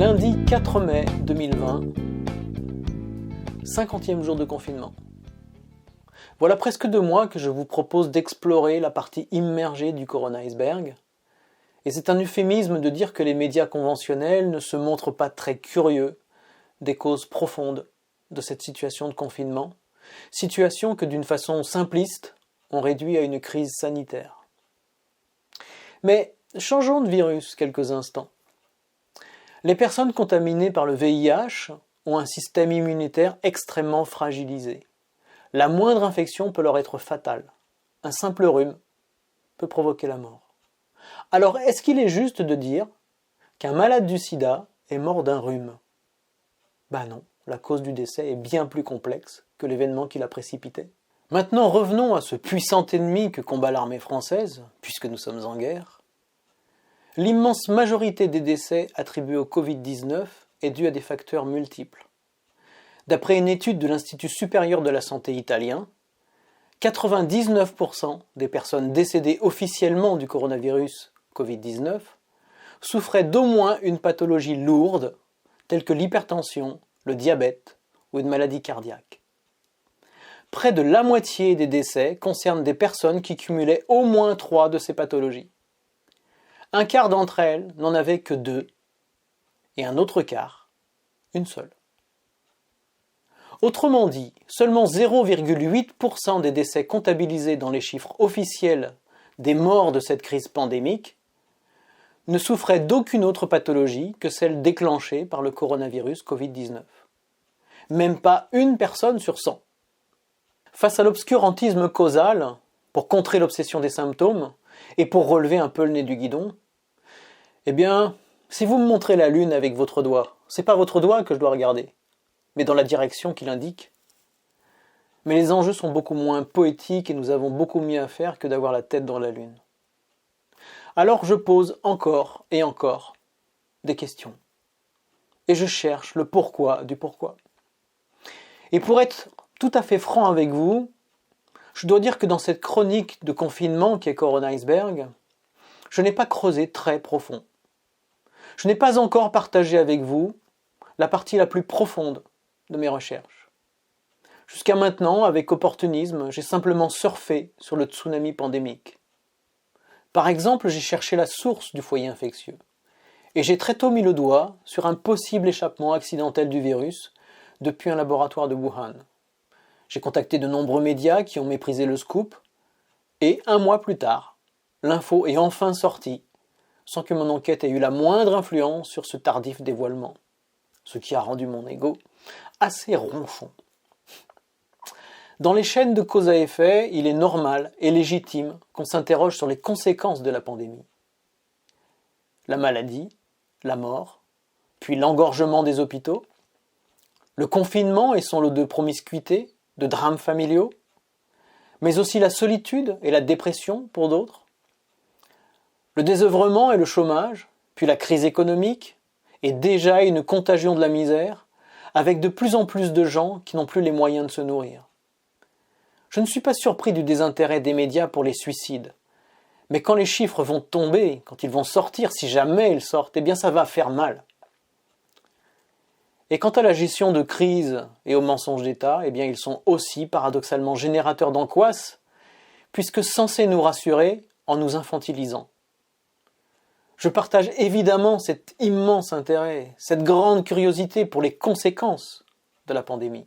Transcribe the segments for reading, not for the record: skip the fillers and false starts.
Lundi 4 mai 2020, 50e jour de confinement. Voilà presque 2 mois que je vous propose d'explorer la partie immergée du Corona Iceberg. Et c'est un euphémisme de dire que les médias conventionnels ne se montrent pas très curieux des causes profondes de cette situation de confinement, situation que d'une façon simpliste, on réduit à une crise sanitaire. Mais changeons de virus quelques instants. Les personnes contaminées par le VIH ont un système immunitaire extrêmement fragilisé. La moindre infection peut leur être fatale. Un simple rhume peut provoquer la mort. Alors, est-ce qu'il est juste de dire qu'un malade du sida est mort d'un rhume ? Ben non, la cause du décès est bien plus complexe que l'événement qui l'a précipité. Maintenant, revenons à ce puissant ennemi que combat l'armée française, puisque nous sommes en guerre. L'immense majorité des décès attribués au Covid-19 est due à des facteurs multiples. D'après une étude de l'Institut supérieur de la santé italien, 99% des personnes décédées officiellement du coronavirus Covid-19 souffraient d'au moins une pathologie lourde, telle que l'hypertension, le diabète ou une maladie cardiaque. Près de la moitié des décès concernent des personnes qui cumulaient au moins 3 de ces pathologies. Un quart d'entre elles n'en avaient que 2, et un autre quart, une seule. Autrement dit, seulement 0,8% des décès comptabilisés dans les chiffres officiels des morts de cette crise pandémique ne souffraient d'aucune autre pathologie que celle déclenchée par le coronavirus Covid-19. Même pas une personne sur 100. Face à l'obscurantisme causal, pour contrer l'obsession des symptômes et pour relever un peu le nez du guidon, eh bien, si vous me montrez la lune avec votre doigt, c'est pas votre doigt que je dois regarder, mais dans la direction qu'il indique. Mais les enjeux sont beaucoup moins poétiques et nous avons beaucoup mieux à faire que d'avoir la tête dans la lune. Alors je pose encore et encore des questions. Et je cherche le pourquoi du pourquoi. Et pour être tout à fait franc avec vous, je dois dire que dans cette chronique de confinement qui est Corona Iceberg, je n'ai pas creusé très profond. Je n'ai pas encore partagé avec vous la partie la plus profonde de mes recherches. Jusqu'à maintenant, avec opportunisme, j'ai simplement surfé sur le tsunami pandémique. Par exemple, j'ai cherché la source du foyer infectieux. Et j'ai très tôt mis le doigt sur un possible échappement accidentel du virus depuis un laboratoire de Wuhan. J'ai contacté de nombreux médias qui ont méprisé le scoop. Et 1 mois plus tard, l'info est enfin sortie, sans que mon enquête ait eu la moindre influence sur ce tardif dévoilement. Ce qui a rendu mon ego assez ronchon. Dans les chaînes de cause à effet, il est normal et légitime qu'on s'interroge sur les conséquences de la pandémie. La maladie, la mort, puis l'engorgement des hôpitaux, le confinement et son lot de promiscuité, de drames familiaux, mais aussi la solitude et la dépression pour d'autres, le désœuvrement et le chômage, puis la crise économique, et déjà une contagion de la misère, avec de plus en plus de gens qui n'ont plus les moyens de se nourrir. Je ne suis pas surpris du désintérêt des médias pour les suicides, mais quand les chiffres vont tomber, quand ils vont sortir, si jamais ils sortent, eh bien ça va faire mal. Et quant à la gestion de crise et aux mensonges d'État, eh bien ils sont aussi paradoxalement générateurs d'angoisse, puisque censés nous rassurer en nous infantilisant. Je partage évidemment cet immense intérêt, cette grande curiosité pour les conséquences de la pandémie.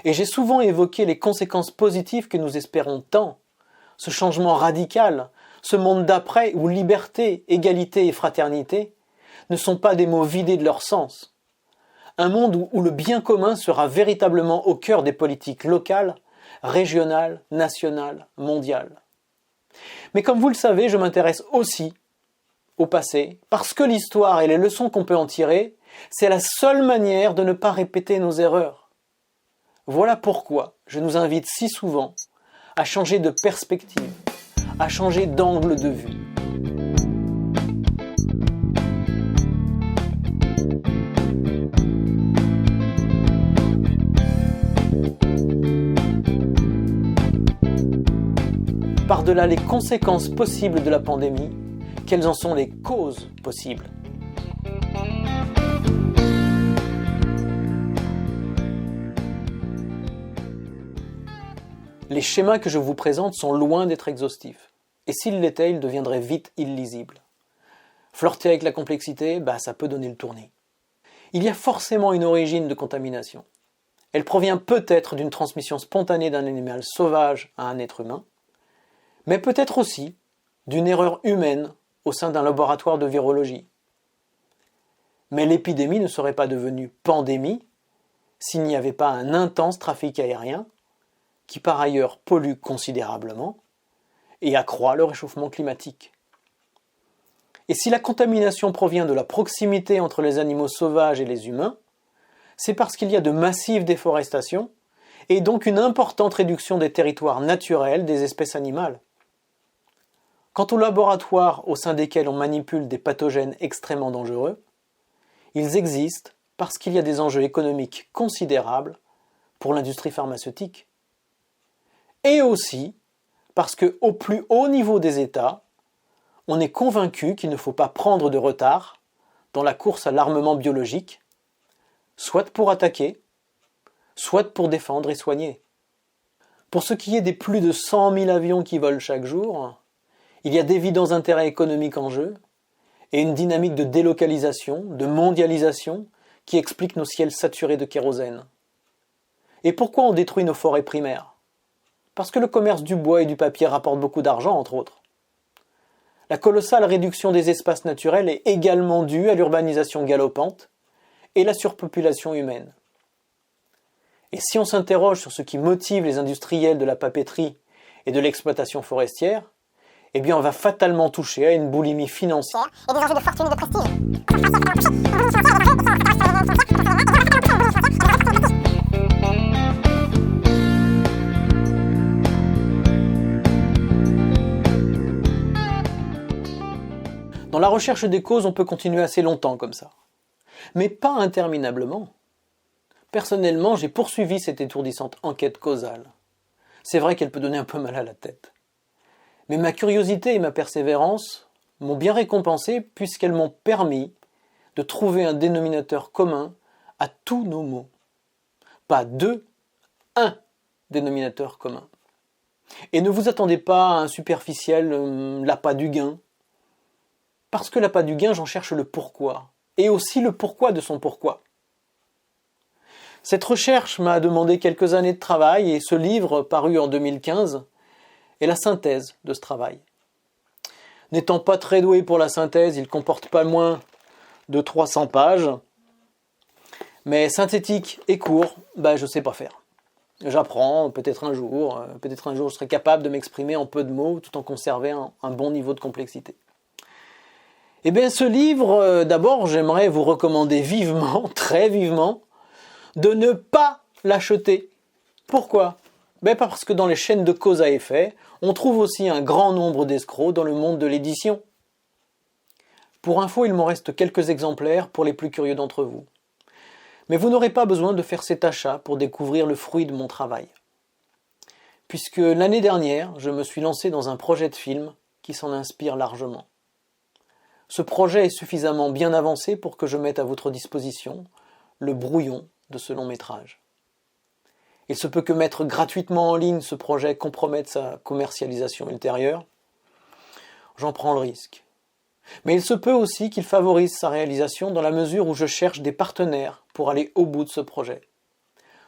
Et j'ai souvent évoqué les conséquences positives que nous espérons tant, ce changement radical, ce monde d'après où liberté, égalité et fraternité ne sont pas des mots vidés de leur sens. Un monde où le bien commun sera véritablement au cœur des politiques locales, régionales, nationales, mondiales. Mais comme vous le savez, je m'intéresse aussi au passé, parce que l'histoire et les leçons qu'on peut en tirer, c'est la seule manière de ne pas répéter nos erreurs. Voilà pourquoi je nous invite si souvent à changer de perspective, à changer d'angle de vue. Par-delà les conséquences possibles de la pandémie, quelles en sont les causes possibles ? Les schémas que je vous présente sont loin d'être exhaustifs. Et s'ils l'étaient, ils deviendraient vite illisibles. Flirter avec la complexité, ça peut donner le tournis. Il y a forcément une origine de contamination. Elle provient peut-être d'une transmission spontanée d'un animal sauvage à un être humain, mais peut-être aussi d'une erreur humaine au sein d'un laboratoire de virologie. Mais l'épidémie ne serait pas devenue pandémie s'il n'y avait pas un intense trafic aérien qui par ailleurs pollue considérablement et accroît le réchauffement climatique. Et si la contamination provient de la proximité entre les animaux sauvages et les humains, c'est parce qu'il y a de massives déforestations et donc une importante réduction des territoires naturels des espèces animales. Quant aux laboratoires au sein desquels on manipule des pathogènes extrêmement dangereux, ils existent parce qu'il y a des enjeux économiques considérables pour l'industrie pharmaceutique. Et aussi parce qu'au plus haut niveau des États, on est convaincu qu'il ne faut pas prendre de retard dans la course à l'armement biologique, soit pour attaquer, soit pour défendre et soigner. Pour ce qui est des plus de 100 000 avions qui volent chaque jour, il y a d'évidents intérêts économiques en jeu et une dynamique de délocalisation, de mondialisation qui explique nos ciels saturés de kérosène. Et pourquoi on détruit nos forêts primaires ? Parce que le commerce du bois et du papier rapporte beaucoup d'argent, entre autres. La colossale réduction des espaces naturels est également due à l'urbanisation galopante et la surpopulation humaine. Et si on s'interroge sur ce qui motive les industriels de la papeterie et de l'exploitation forestière, on va fatalement toucher à une boulimie financière et des enjeux de fortune et de prestige. Dans la recherche des causes, on peut continuer assez longtemps comme ça. Mais pas interminablement. Personnellement, j'ai poursuivi cette étourdissante enquête causale. C'est vrai qu'elle peut donner un peu mal à la tête. Mais ma curiosité et ma persévérance m'ont bien récompensé puisqu'elles m'ont permis de trouver un dénominateur commun à tous nos mots. Pas deux, un dénominateur commun. Et ne vous attendez pas à un superficiel l'appât du gain. Parce que l'appât du gain, j'en cherche le pourquoi. Et aussi le pourquoi de son pourquoi. Cette recherche m'a demandé quelques années de travail et ce livre, paru en 2015, est la synthèse de ce travail. N'étant pas très doué pour la synthèse, il comporte pas moins de 300 pages. Mais synthétique et court, je sais pas faire. J'apprends, peut-être un jour je serai capable de m'exprimer en peu de mots tout en conservant un bon niveau de complexité. Ce livre, d'abord, j'aimerais vous recommander vivement, très vivement, de ne pas l'acheter. Pourquoi ? Parce que dans les chaînes de cause à effet, on trouve aussi un grand nombre d'escrocs dans le monde de l'édition. Pour info, il m'en reste quelques exemplaires pour les plus curieux d'entre vous. Mais vous n'aurez pas besoin de faire cet achat pour découvrir le fruit de mon travail. Puisque l'année dernière, je me suis lancé dans un projet de film qui s'en inspire largement. Ce projet est suffisamment bien avancé pour que je mette à votre disposition le brouillon de ce long métrage. Il se peut que mettre gratuitement en ligne ce projet compromette sa commercialisation ultérieure. J'en prends le risque. Mais il se peut aussi qu'il favorise sa réalisation dans la mesure où je cherche des partenaires pour aller au bout de ce projet.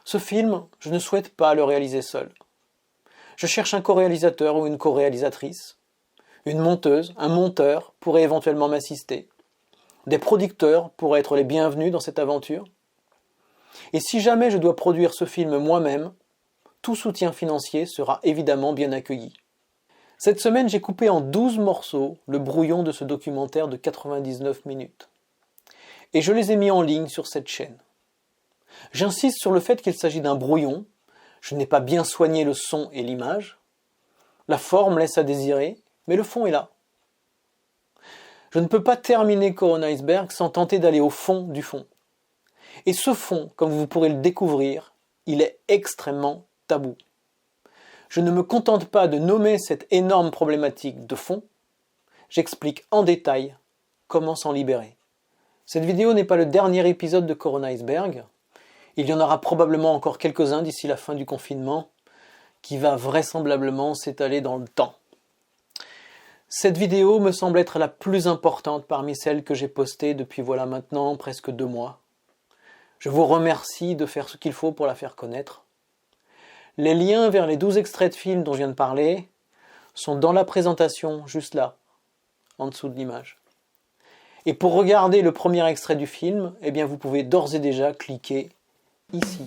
Ce film, je ne souhaite pas le réaliser seul. Je cherche un co-réalisateur ou une co-réalisatrice. Une monteuse, un monteur pourrait éventuellement m'assister. Des producteurs pourraient être les bienvenus dans cette aventure. Et si jamais je dois produire ce film moi-même, tout soutien financier sera évidemment bien accueilli. Cette semaine, j'ai coupé en 12 morceaux le brouillon de ce documentaire de 99 minutes. Et je les ai mis en ligne sur cette chaîne. J'insiste sur le fait qu'il s'agit d'un brouillon. Je n'ai pas bien soigné le son et l'image. La forme laisse à désirer, mais le fond est là. Je ne peux pas terminer Corona Iceberg sans tenter d'aller au fond du fond. Et ce fond, comme vous pourrez le découvrir, il est extrêmement tabou. Je ne me contente pas de nommer cette énorme problématique de fond, j'explique en détail comment s'en libérer. Cette vidéo n'est pas le dernier épisode de Corona Iceberg. Il y en aura probablement encore quelques-uns d'ici la fin du confinement, qui va vraisemblablement s'étaler dans le temps. Cette vidéo me semble être la plus importante parmi celles que j'ai postées depuis voilà maintenant presque 2 mois. Je vous remercie de faire ce qu'il faut pour la faire connaître. Les liens vers les 12 extraits de films dont je viens de parler sont dans la présentation, juste là, en dessous de l'image. Et pour regarder le premier extrait du film, eh bien vous pouvez d'ores et déjà cliquer ici.